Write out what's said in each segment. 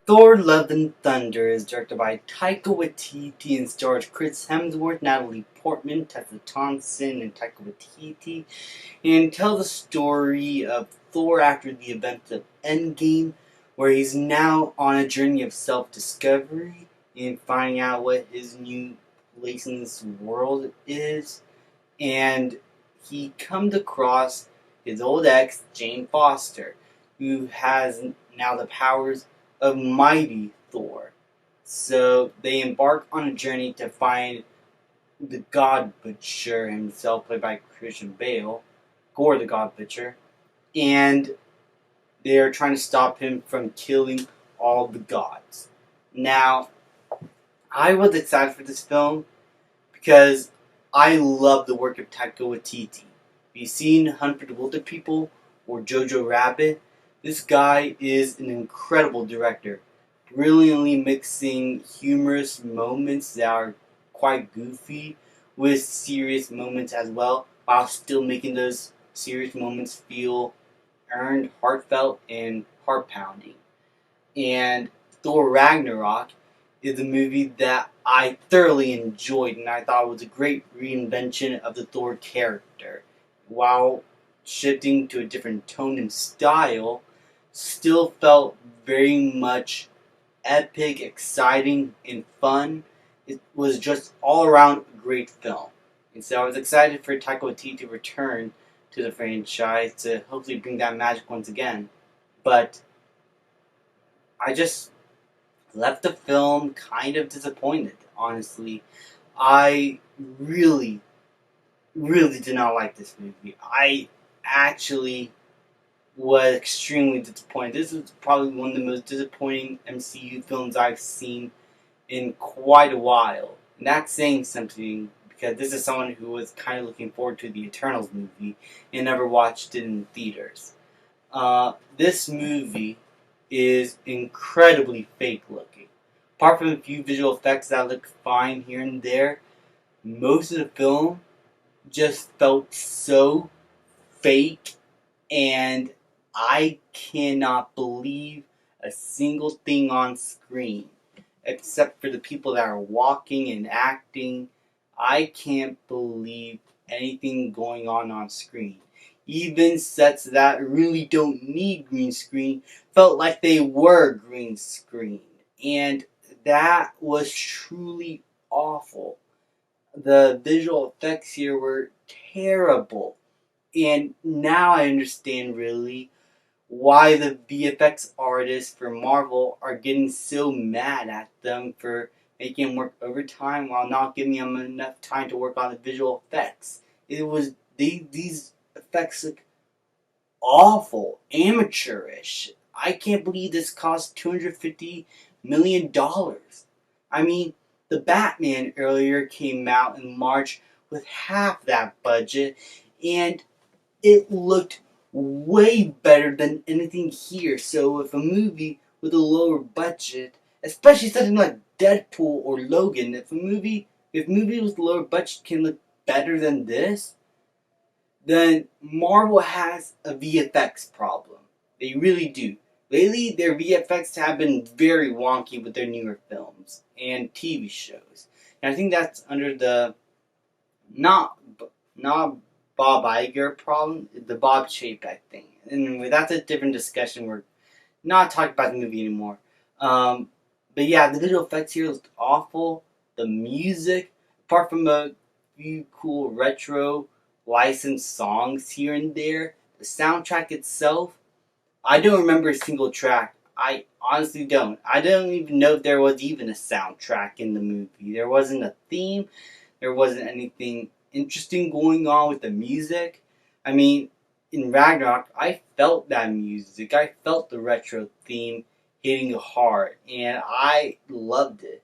Thor: Love and Thunder is directed by Taika Waititi and stars Chris Hemsworth, Natalie Portman, Tessa Thompson, and Taika Waititi, and tells the story of Thor after the events of Endgame, where he's now on a journey of self-discovery and finding out what his new place in this world is. And he comes across his old ex, Jane Foster, who has now the powers of mighty Thor. So they embark on a journey to find the God Butcher himself, played by Christian Bale, Gore the God Butcher, and they are trying to stop him from killing all the gods. Now, I was excited for this film because I love the work of Taika Waititi. If you've seen Hunt for the Wilder People or Jojo Rabbit, this guy is an incredible director, brilliantly mixing humorous moments that are quite goofy with serious moments as well, while still making those serious moments feel earned, heartfelt, and heart pounding. And Thor Ragnarok is a movie that I thoroughly enjoyed, and I thought it was a great reinvention of the Thor character. While shifting to a different tone and style, still felt very much epic, exciting, and fun. It was just all around a great film. And so I was excited for Taika Waititi to return to the franchise to hopefully bring that magic once again. But I just left the film kind of disappointed, honestly. I really, really did not like this movie. I actually was extremely disappointed. This is probably one of the most disappointing MCU films I've seen in quite a while. And that's saying something because this is someone who was kind of looking forward to the Eternals movie and never watched it in theaters. This movie is incredibly fake looking. Apart from a few visual effects that look fine here and there, most of the film just felt so fake, and I cannot believe a single thing on screen. Except for the people that are walking and acting, I can't believe anything going on screen. Even sets that really don't need green screen felt like they were green screen. And that was truly awful. The visual effects here were terrible. And now I understand really why the VFX artists for Marvel are getting so mad at them for making them work overtime while not giving them enough time to work on the visual effects. It was these effects look awful, amateurish. I can't believe this cost $250 million. I mean, the Batman earlier came out in March with half that budget, and it looked way better than anything here. So if a movie with a lower budget, especially something like Deadpool or Logan, if movies with lower budget can look better than this, then Marvel has a VFX problem. They really do. Lately, their VFX have been very wonky with their newer films and TV shows. And I think that's under the not not Bob Iger problem, the Bob Chapek thing. Anyway, that's a different discussion. We're not talking about the movie anymore. Um, but yeah, the visual effects here looked awful. The music, apart from a few cool retro licensed songs here and there, the soundtrack itself, I don't remember a single track. I honestly don't. I don't even know if there was even a soundtrack in the movie. There wasn't a theme. There wasn't anything interesting going on with the music. I mean, in Ragnarok, I felt that music. I felt the retro theme hitting hard, and I loved it.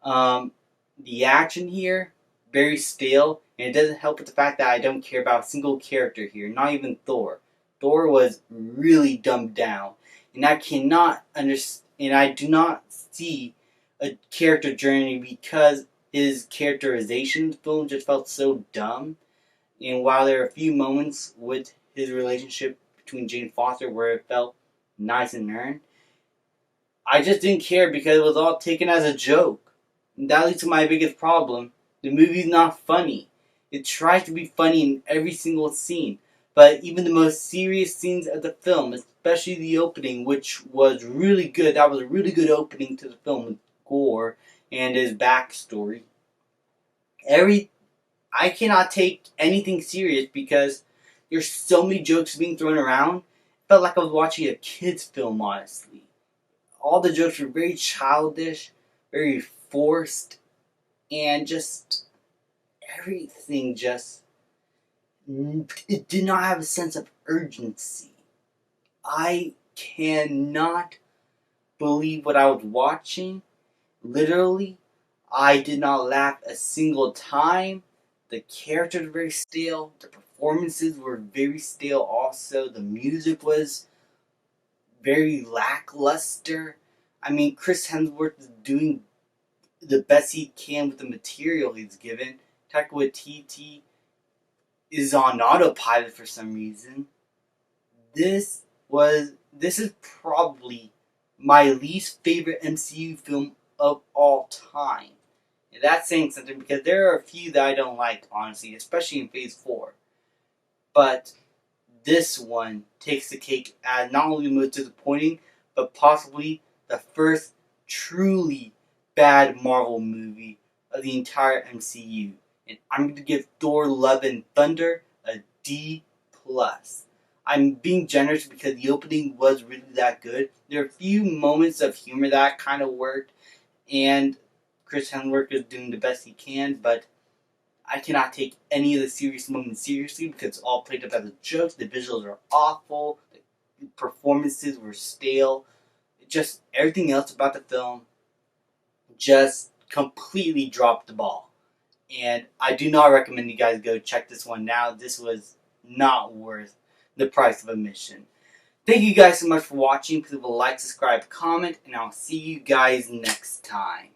The action here, very stale, and it doesn't help with the fact that I don't care about a single character here, not even Thor. Thor was really dumbed down, and I cannot understand, and I do not see a character journey because his characterization in the film just felt so dumb. And while there are a few moments with his relationship between Jane Foster where it felt nice and earned, I just didn't care because it was all taken as a joke. And that leads to my biggest problem. The movie's not funny. It tries to be funny in every single scene, but even the most serious scenes of the film, especially the opening, which was really good, that was a really good opening to the film with Gore and his backstory. I cannot take anything serious because there's so many jokes being thrown around. It felt like I was watching a kid's film, honestly. All the jokes were very childish, very forced, and just everything just it did not have a sense of urgency. I cannot believe what I was watching. Literally, I did not laugh a single time. The characters were very stale. The performances were very stale also. The music was very lackluster. I mean, Chris Hemsworth is doing the best he can with the material he's given. Taika Waititi is on autopilot for some reason. This is probably my least favorite MCU film of all time. And that's saying something because there are a few that I don't like, honestly, especially in Phase 4. But this one takes the cake as not only the most disappointing, but possibly the first truly bad Marvel movie of the entire MCU. And I'm going to give Thor Love and Thunder a D+. I'm being generous because the opening was really that good. There are a few moments of humor that kind of worked, and Chris Hemsworth is doing the best he can, but I cannot take any of the serious moments seriously because it's all played up as a joke. The visuals are awful. The performances were stale. Just everything else about the film just completely dropped the ball. And I do not recommend you guys go check this one now. This was not worth the price of admission. Thank you guys so much for watching. Please leave a like, subscribe, comment, and I'll see you guys next time.